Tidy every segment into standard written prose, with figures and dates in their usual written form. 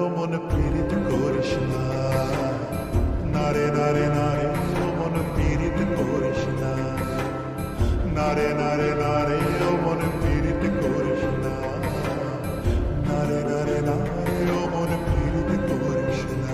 ও মন পীড়িত করিস না, নারে নারে নারে ও মন পীড়িত করিস না, নারে নারে নারে ও মন পীড়িত করিস না, নারে নারে নারে ও মন পীড়িত করিস না।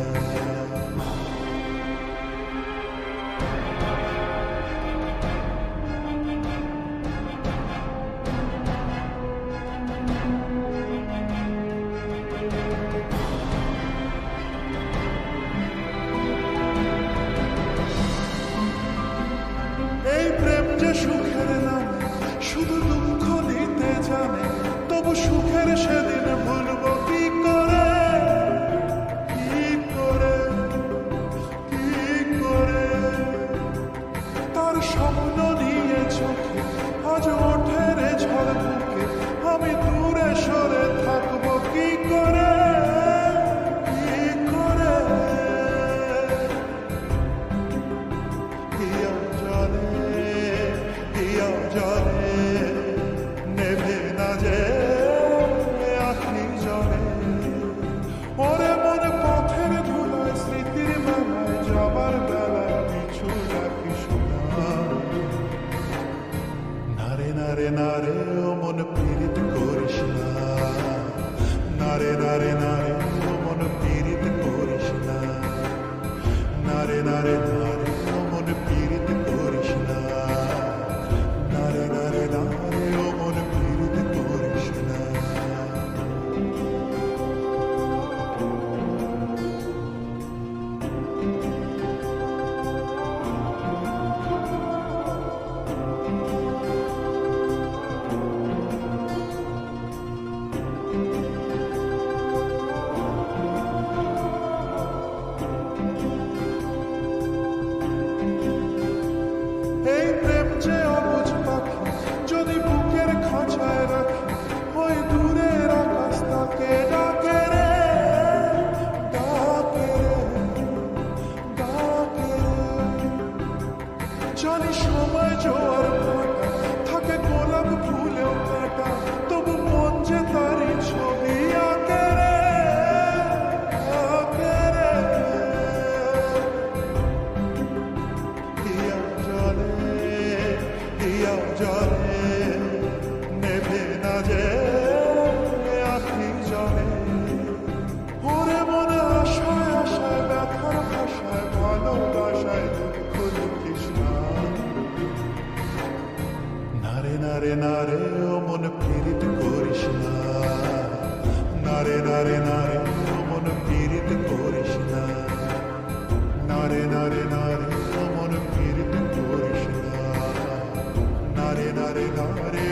এই প্রেম যে সুখের নামে শুধু দুঃখ দিতে জানে, তবু সুখের সেদিন ভুলব কি করে, কি করে, কি করে। তার স্বপ্ন নিয়ে চোখে আজ ওঠে রে ঝড় বুকে, আমি দূরে সরে থাকবো কি করে, কি করে। হিয়া জলে নেভে না যে আখি জলে, ওরে মনে পথের ধুলায় স্মৃতির মেলায় যাবার বেলায় পিছু রাখিস না, নারে নারে নারে ও মন পীড়িত করিস না, নারে নারে নারে ও মন পীড়িত করিস না, নারে নারে নারে ও মন পীড়িত করিস না, নারে নারে নারে ও মন পীড়িত করিস না। এই প্রেম যে অবুঝ পাখি, যদি বুকের খাঁচায় রাখি, ওই দূরের আকাশ তাকে ডাকে রে, ডাকে রে, ডাকে রে। জানি সময় জোয়ার ভাটা, থাকে গোলাপ ফুলেও কাটা, তবু মন যে তারই ছবি আঁকে রে, আঁকে রে। হিয়া জলে নেভে না যে আখি জলে, ওরে মনে আশায় আশায় ব্যথার ভাষায় ভালোবাসায় দুঃখ দুঃখিস না, নারে নারে নারে ও মন পীড়িত করিস না, নারে নারে নারে ও মন পীড়িত করিস না, নারে নারে নারে ও মন পীড়িত করিস না, নারে নারে নারে